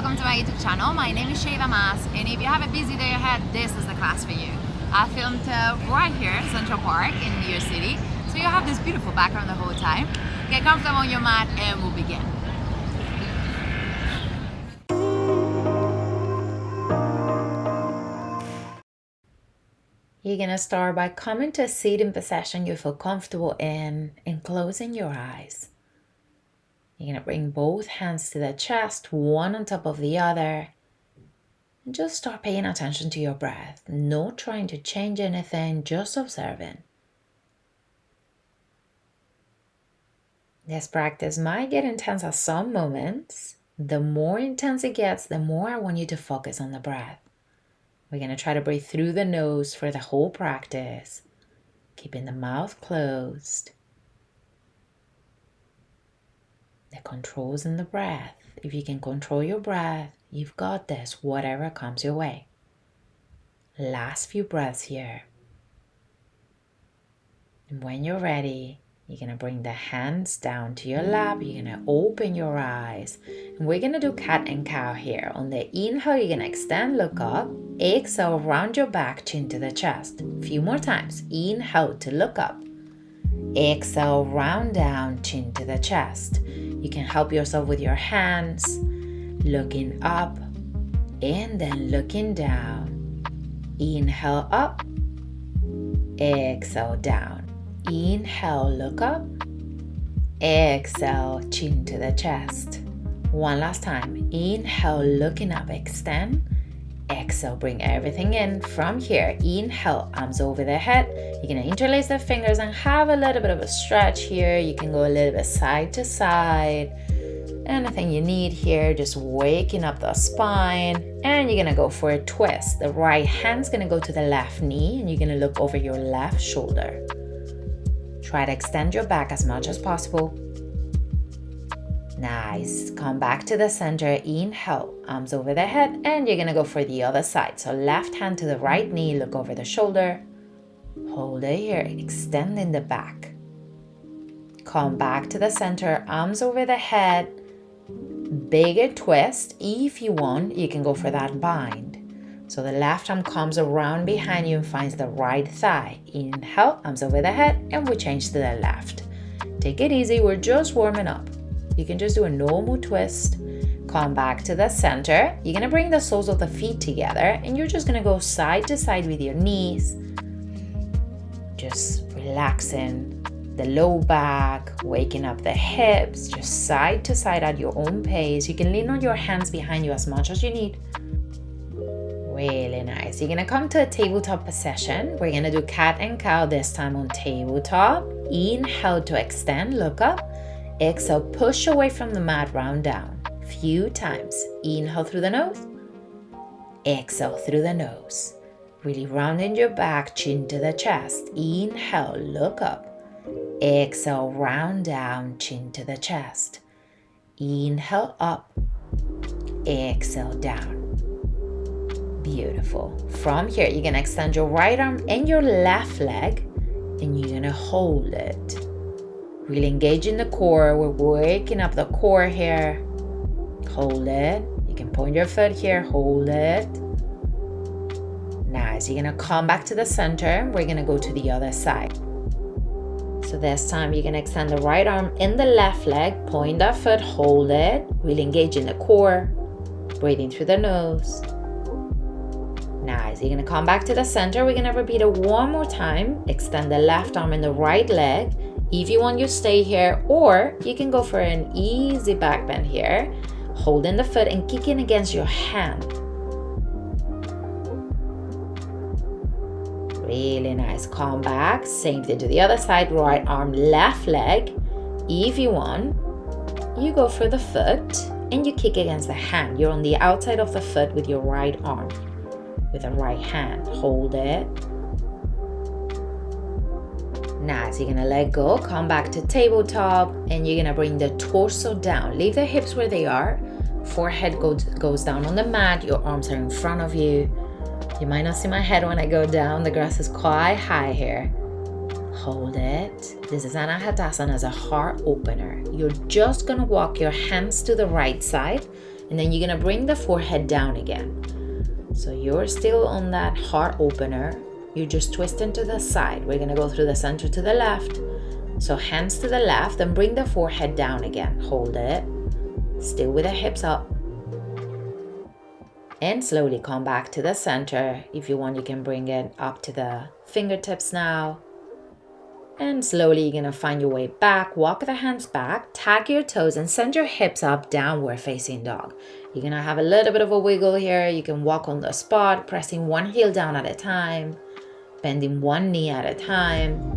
welcome to my YouTube channel. My name is Shayda Mas, and if you have a busy day ahead, this is the class for you. I filmed right here in Central Park in New York City, so you have this beautiful background the whole time. Get comfortable on your mat and we'll begin. You're gonna start by coming to a seating position you feel comfortable in and closing your eyes. You're gonna bring both hands to the chest, one on top of the other. And just start paying attention to your breath. Not trying to change anything, just observing. This practice might get intense at some moments. The more intense it gets, the more I want you to focus on the breath. We're gonna try to breathe through the nose for the whole practice, keeping the mouth closed. The controls in the breath. If you can control your breath, you've got this, whatever comes your way. Last few breaths here. And when you're ready, you're going to bring the hands down to your lap. You're going to open your eyes. And we're going to do cat and cow here. On the inhale, you're going to extend, look up. Exhale, round your back, chin to the chest. A few more times. Inhale to look up. Exhale, round down, chin to the chest. You can help yourself with your hands, looking up and then looking down. Inhale up, exhale down. Inhale, look up, exhale, chin to the chest. One last time. Inhale, looking up, extend. Exhale, bring everything in. From here, inhale, arms over the head. You're going to interlace the fingers and have a little bit of a stretch here. You can go a little bit side to side. Anything you need here, just waking up the spine. And you're going to go for a twist. The right hand's going to go to the left knee and you're going to look over your left shoulder. Try to extend your back as much as possible. Nice. Come back to the center. Inhale, arms over the head, and you're going to go for the other side. So left hand to the right knee, look over the shoulder. Hold it here, extending the back. Come back to the center, arms over the head. Bigger twist. If you want, you can go for that bind. So the left arm comes around behind you and finds the right thigh. Inhale, arms over the head, and we change to the left. Take it easy, we're just warming up. You can just do a normal twist. Come back to the center. You're going to bring the soles of the feet together and you're just going to go side to side with your knees. Just relaxing the low back, waking up the hips, just side to side at your own pace. You can lean on your hands behind you as much as you need. Really nice. You're going to come to a tabletop position. We're going to do cat and cow this time on tabletop. Inhale to extend, look up. Exhale, push away from the mat, round down. Few times. Inhale through the nose. Exhale through the nose. Really rounding your back, chin to the chest. Inhale, look up. Exhale, round down, chin to the chest. Inhale up. Exhale down. Beautiful. From here, you're going to extend your right arm and your left leg, and you're going to hold it. Really engaging the core. We're waking up the core here. Hold it. You can point your foot here. Hold it. Nice. You're going to come back to the center. We're going to go to the other side. So this time you're going to extend the right arm and the left leg. Point that foot. Hold it. Really engaging the core. Breathing through the nose. Nice. You're going to come back to the center. We're going to repeat it one more time. Extend the left arm and the right leg. If you want, you stay here, or you can go for an easy back bend here, holding the foot and kicking against your hand. Really nice. Come back, same thing to the other side, right arm, left leg. If you want, you go for the foot and you kick against the hand. You're on the outside of the foot with your right arm, with the right hand. Hold it. Nice. You're gonna let go, come back to tabletop, and you're gonna bring the torso down. Leave the hips where they are. Forehead goes down on the mat. Your arms are in front of you. You might not see my head when I go down. The grass is quite high here. Hold it. This is Anahatasana as a heart opener. You're just gonna walk your hands to the right side. And then you're gonna bring the forehead down again. So you're still on that heart opener. You just twist into the side. We're gonna go through the center to the left. So hands to the left and bring the forehead down again. Hold it. Still with the hips up. And slowly come back to the center. If you want, you can bring it up to the fingertips now. And slowly you're gonna find your way back. Walk the hands back, tag your toes and send your hips up, downward facing dog. You're gonna have a little bit of a wiggle here. You can walk on the spot, pressing one heel down at a time, bending one knee at a time.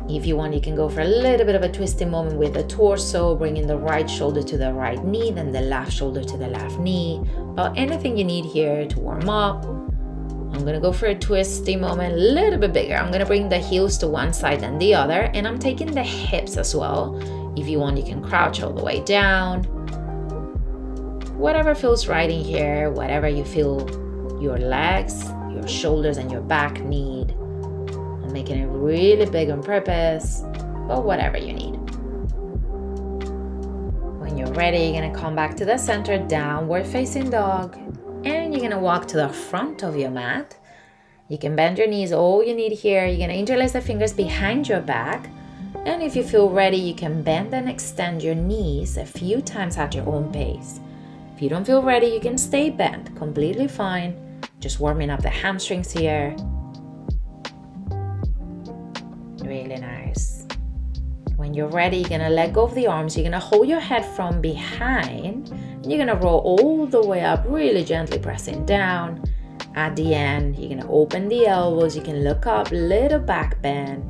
If you want, you can go for a little bit of a twisting moment with the torso, bringing the right shoulder to the right knee, then the left shoulder to the left knee. About anything you need here to warm up. I'm gonna go for a twisting moment, a little bit bigger. I'm gonna bring the heels to one side and the other, and I'm taking the hips as well. If you want, you can crouch all the way down. Whatever feels right in here, whatever you feel your legs, your shoulders, and your back need. I'm making it really big on purpose, but whatever you need. When you're ready, you're gonna come back to the center, downward facing dog, and you're gonna walk to the front of your mat. You can bend your knees, all you need here. You're gonna interlace the fingers behind your back, and if you feel ready, you can bend and extend your knees a few times at your own pace. If you don't feel ready, you can stay bent, completely fine. Just warming up the hamstrings here. Really nice. When you're ready, you're gonna let go of the arms. You're gonna hold your head from behind. And you're gonna roll all the way up, really gently pressing down. At the end, you're gonna open the elbows. You can look up, little back bend.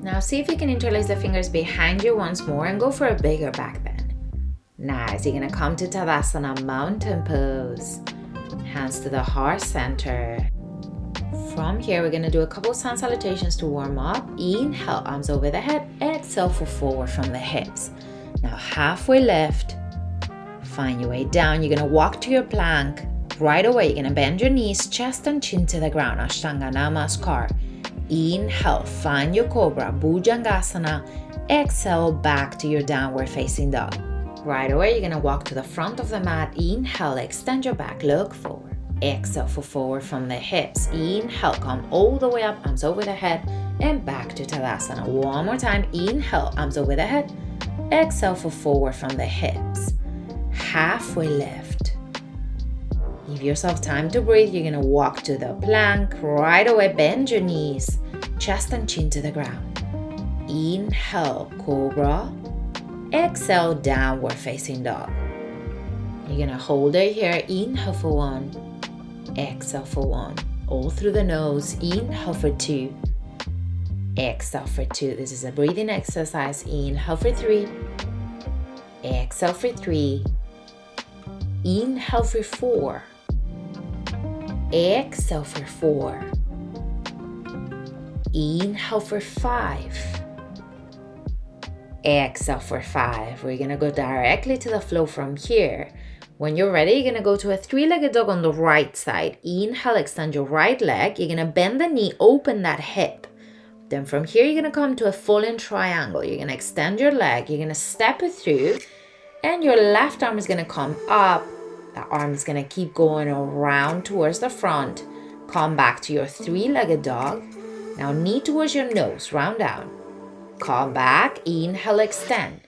Now see if you can interlace the fingers behind you once more and go for a bigger back bend. Nice. You're gonna come to Tadasana, mountain pose. Hands to the heart center. From here, we're gonna do a couple sun salutations to warm up. Inhale, arms over the head. Exhale for forward from the hips. Now halfway lift. Find your way down. You're gonna walk to your plank. Right away, you're gonna bend your knees, chest and chin to the ground. Ashtanga Namaskar. Inhale, find your cobra, Bhujangasana. Exhale, back to your downward facing dog. Right away, you're gonna walk to the front of the mat. Inhale, extend your back, look forward. Exhale for forward from the hips. Inhale, come all the way up, arms over the head, and back to Tadasana. One more time. Inhale, arms over the head. Exhale for forward from the hips. Halfway lift. Give yourself time to breathe. You're gonna walk to the plank. Right away, bend your knees, chest and chin to the ground. Inhale, cobra. Exhale, downward facing dog. You're gonna hold it here. Inhale for one. Exhale for one. All through the nose. Inhale for two. Exhale for two. This is a breathing exercise. Inhale for three. Exhale for three. Inhale for four. Exhale for four. Inhale for five. Exhale for five. We're gonna go directly to the flow from here. When you're ready, you're gonna go to a three-legged dog on the right side. Inhale, extend your right leg. You're gonna bend the knee, open that hip. Then from here, you're gonna come to a falling triangle. You're gonna extend your leg. You're gonna step it through, and your left arm is gonna come up. The arm is gonna keep going around towards the front. Come back to your three-legged dog. Now knee towards your nose, round down. Come back, inhale, extend.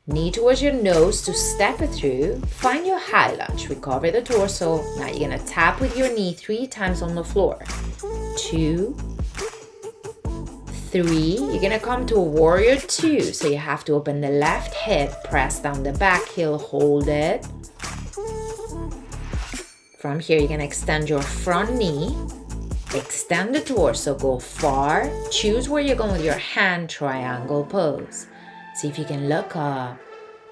Knee towards your nose to step it through. Find your high lunge, recover the torso. Now you're gonna tap with your knee 3 times on the floor. 2, 3. You're gonna come to a warrior 2. So you have to open the left hip, press down the back heel, hold it. From here, you're gonna extend your front knee. Extend the torso, go far. Choose where you're going with your hand, triangle pose. See if you can look up.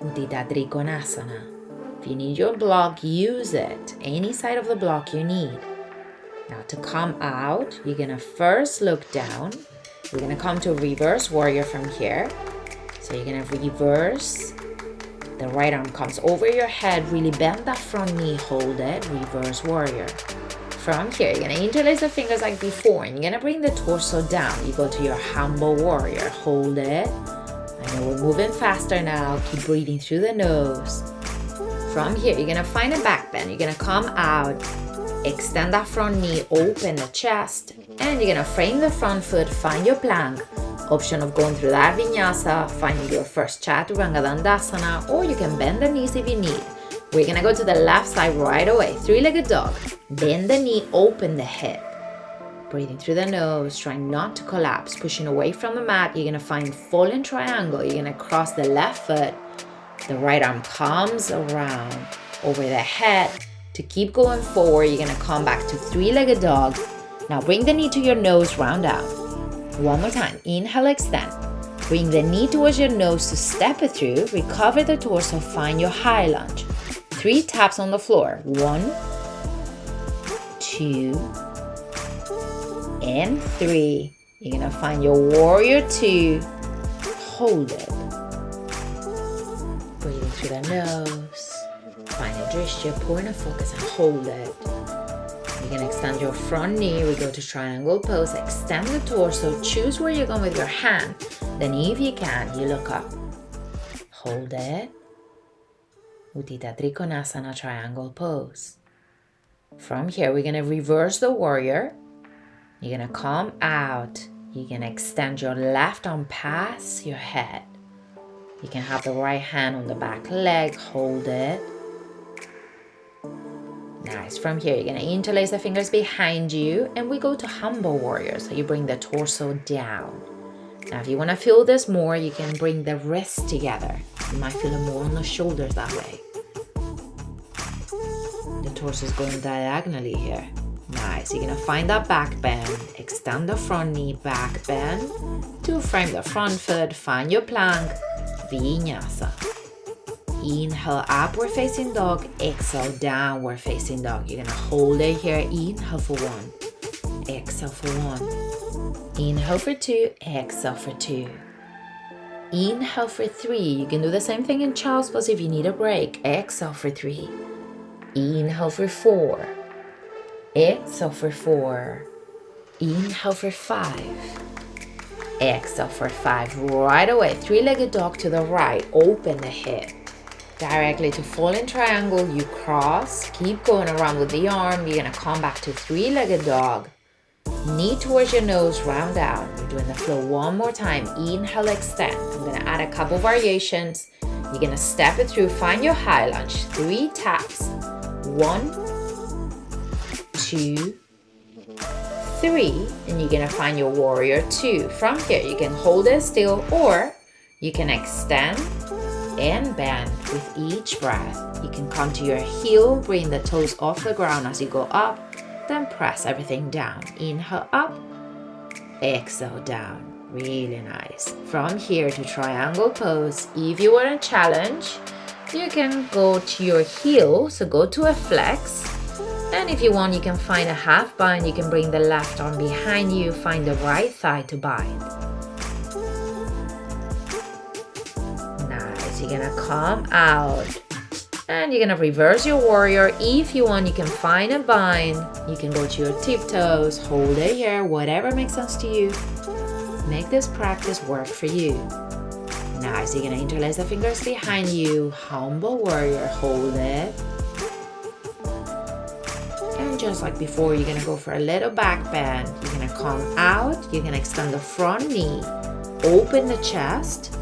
Uddita Trikonasana. If you need your block, use it. Any side of the block you need. Now to come out, you're gonna first look down. You're gonna come to reverse warrior from here. So you're gonna reverse. The right arm comes over your head. Really bend that front knee, hold it. Reverse warrior. From here, you're gonna interlace the fingers like before, and you're gonna bring the torso down. You go to your humble warrior, hold it. I know we're moving faster now. Keep breathing through the nose. From here, you're gonna find a back bend. You're gonna come out, extend that front knee, open the chest, and you're gonna frame the front foot, find your plank. Option of going through that vinyasa, finding your first chaturanga dandasana, or you can bend the knees if you need. We're gonna go to the left side right away. Three-legged dog. Bend the knee, open the hip. Breathing through the nose, trying not to collapse, pushing away from the mat. You're gonna find fallen triangle. You're gonna cross the left foot. The right arm comes around over the head. To keep going forward, you're gonna come back to three-legged dog. Now bring the knee to your nose, round out. One more time. Inhale, extend. Bring the knee towards your nose to step it through. Recover the torso, find your high lunge. 3 taps on the floor. 1, 2, and 3. You're gonna find your warrior 2. Hold it. Breathing through the nose. Find a drisya, point of focus, and hold it. You can extend your front knee. We go to triangle pose. Extend the torso. Choose where you're going with your hand. Then if you can, you look up. Hold it. Uttita Trikonasana triangle pose. From here, we're going to reverse the warrior. You're going to come out. You can extend your left arm past your head. You can have the right hand on the back leg. Hold it. Nice. From here, you're going to interlace the fingers behind you, and we go to humble warrior. So you bring the torso down. Now, if you want to feel this more, you can bring the wrists together. You might feel it more on the shoulders that way. The torso is going diagonally here. Nice. You're going to find that back bend. Extend the front knee, back bend. To frame the front foot, find your plank. Vinyasa. Inhale, upward facing dog. Exhale, downward facing dog. You're going to hold it here. Inhale for 1. Exhale for 1. Inhale for 2. Exhale for 2. Inhale for 3. You can do the same thing in child's pose if you need a break. Exhale for 3. Inhale for 4. Exhale for 4. Inhale for 5. Exhale for 5. Right away. Three-legged dog to the right. Open the hip. Directly to fallen triangle. You cross. Keep going around with the arm. You're going to come back to three-legged dog. Knee towards your nose. Round out. You're doing the flow one more time. Inhale, extend. I'm going to add a couple variations. You're going to step it through. Find your high lunge. 3 taps. 1, 2, 3, and you're gonna find your warrior 2. From here, you can hold it still, or you can extend and bend with each breath. You can come to your heel, bring the toes off the ground as you go up, then press everything down. Inhale up, exhale down. Really nice. From here to triangle pose. If you want a challenge, you can go to your heel, so go to a flex. And if you want, you can find a half bind. You can bring the left arm behind you, find the right thigh to bind. Nice. You're gonna come out. And you're gonna reverse your warrior. If you want, you can find a bind. You can go to your tiptoes, hold it here, whatever makes sense to you. Make this practice work for you. Nice. You're gonna interlace the fingers behind you. Humble warrior, hold it. And just like before, you're gonna go for a little back bend. You're gonna come out. You're gonna extend the front knee, open the chest,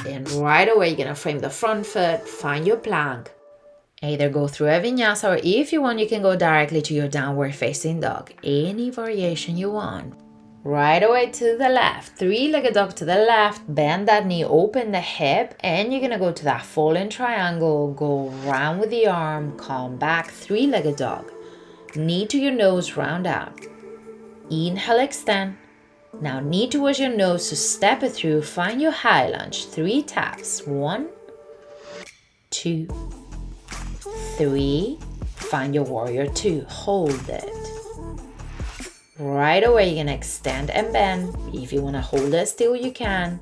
and right away you're gonna frame the front foot, find your plank. Either go through a vinyasa, or if you want, you can go directly to your downward facing dog. Any variation you want. Right away to the left. Three-legged dog to the left. Bend that knee, open the hip, and you're gonna go to that fallen triangle. Go round with the arm, come back, three-legged dog. Knee to your nose, round out. Inhale, extend. Now knee towards your nose to step it through. Find your high lunge. 3 taps. 1, 2, 3. Find your warrior 2. Hold it. Right away, you're gonna extend and bend. If you wanna hold it still, you can.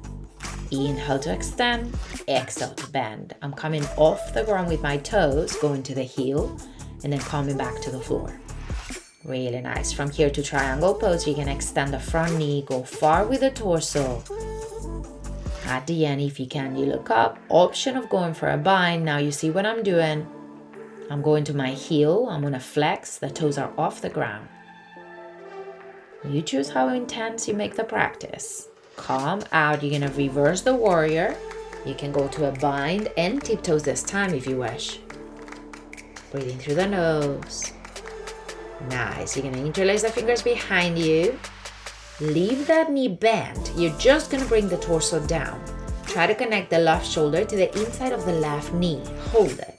Inhale to extend, exhale to bend. I'm coming off the ground with my toes, going to the heel, and then coming back to the floor. Really nice. From here to triangle pose, you can extend the front knee, go far with the torso. At the end, if you can, you look up. Option of going for a bind. Now you see what I'm doing. I'm going to my heel. I'm going to flex. The toes are off the ground. You choose how intense you make the practice. Calm out. You're going to reverse the warrior. You can go to a bind and tiptoes this time if you wish. Breathing through the nose. Nice. You're going to interlace the fingers behind you. Leave that knee bent. You're just going to bring the torso down. Try to connect the left shoulder to the inside of the left knee. Hold it.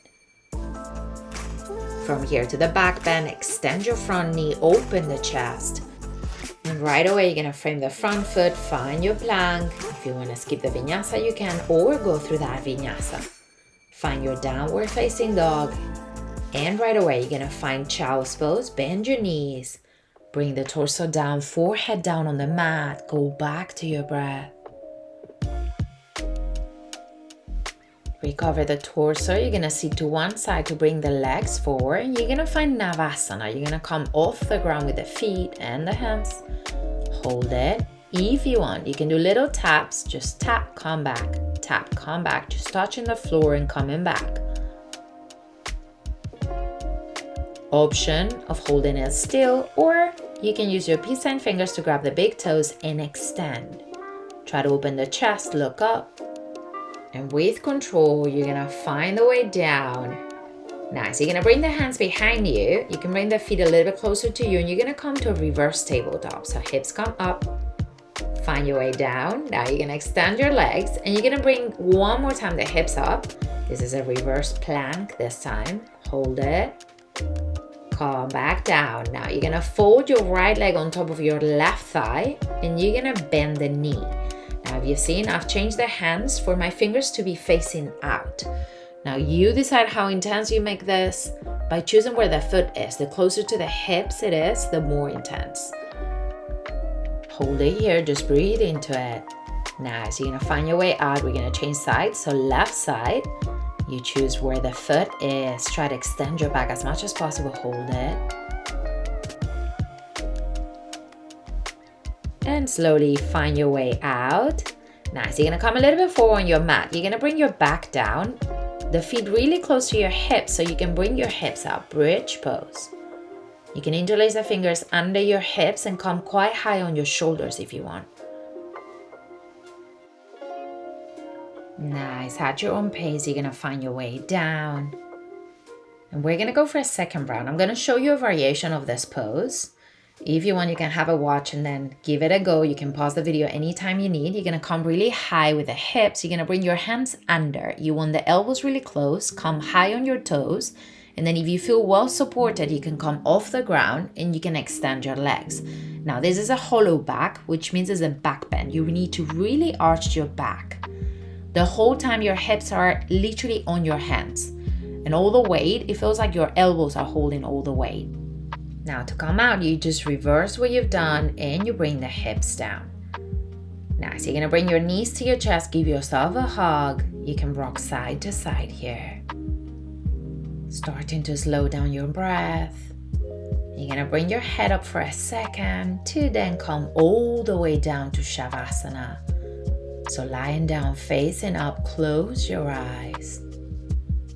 From here to the back bend, extend your front knee, open the chest. And right away, you're going to frame the front foot, find your plank. If you want to skip the vinyasa, you can, or go through that vinyasa. Find your downward facing dog. And right away, you're going to find child's pose, bend your knees. Bring the torso down, forehead down on the mat. Go back to your breath. Recover the torso. You're going to sit to one side to bring the legs forward. And you're going to find Navasana. You're going to come off the ground with the feet and the hands. Hold it. If you want, you can do little taps. Just tap, come back. Tap, come back. Just touching the floor and coming back. Option of holding it still, or you can use your peace sign fingers to grab the big toes and extend. Try to open the chest, look up. And with control, you're going to find the way down. Nice. You're going to bring the hands behind you. You can bring the feet a little bit closer to you, and you're going to come to a reverse tabletop. So hips come up. Find your way down. Now you're going to extend your legs, and you're going to bring one more time the hips up. This is a reverse plank this time. Hold it. Come back down. Now you're going to fold your right leg on top of your left thigh, and you're going to bend the knee. Now, have you seen? I've changed the hands for my fingers to be facing out. Now, you decide how intense you make this by choosing where the foot is. The closer to the hips it is, the more intense. Hold it here. Just breathe into it. Nice. You're going to find your way out. We're going to change sides. So, left side, you choose where the foot is. Try to extend your back as much as possible. Hold it. And slowly find your way out. Nice. You're going to come a little bit forward on your mat. You're going to bring your back down. The feet really close to your hips so you can bring your hips up. Bridge pose. You can interlace the fingers under your hips and come quite high on your shoulders if you want. Nice. At your own pace, you're going to find your way down. And we're going to go for a second round. I'm going to show you a variation of this pose. If you want, you can have a watch and then give it a go. You can pause the video anytime you need. You're going to come really high with the hips. You're going to bring your hands under. You want the elbows really close. Come high on your toes. And then if you feel well supported, you can come off the ground and you can extend your legs. Now, this is a hollow back, which means it's a back bend. You need to really arch your back. The whole time your hips are literally on your hands. And all the weight, it feels like your elbows are holding all the weight. Now to come out, you just reverse what you've done and you bring the hips down. Nice. You're going to bring your knees to your chest, give yourself a hug. You can rock side to side here. Starting to slow down your breath. You're going to bring your head up for a second to then come all the way down to Shavasana. So lying down, facing up, close your eyes.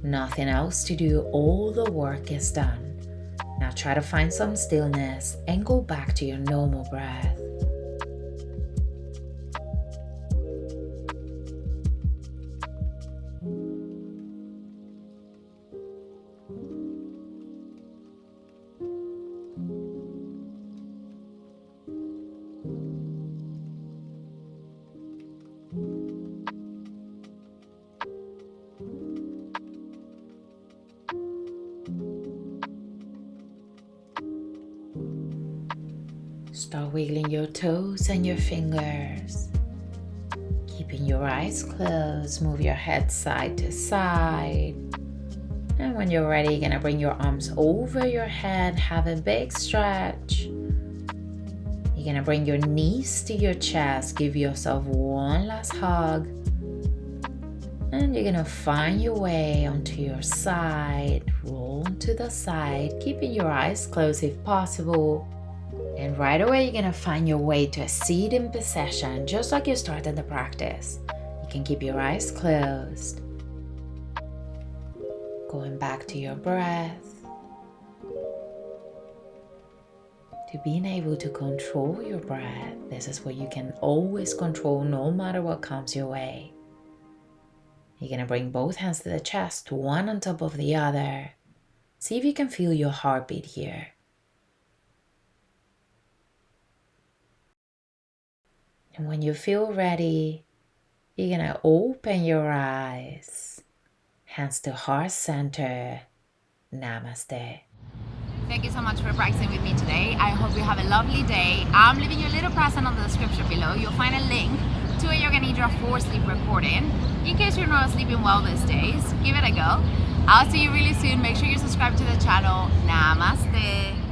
Nothing else to do, all the work is done. Now try to find some stillness and go back to your normal breath. Start wiggling your toes and your fingers. Keeping your eyes closed, move your head side to side. And when you're ready, you're gonna bring your arms over your head, have a big stretch. You're gonna bring your knees to your chest, give yourself one last hug. And you're gonna find your way onto your side, roll to the side, keeping your eyes closed if possible. And right away, you're going to find your way to a seated position, just like you started the practice. You can keep your eyes closed. Going back to your breath. To being able to control your breath. This is what you can always control no matter what comes your way. You're going to bring both hands to the chest, one on top of the other. See if you can feel your heartbeat here. And when you feel ready, you're going to open your eyes. Hands to heart center. Namaste. Thank you so much for practicing with me today. I hope you have a lovely day. I'm leaving you a little present on the description below. You'll find a link to a Yoga Nidra 4 sleep recording. In case you're not sleeping well these days, give it a go. I'll see you really soon. Make sure you subscribe to the channel. Namaste.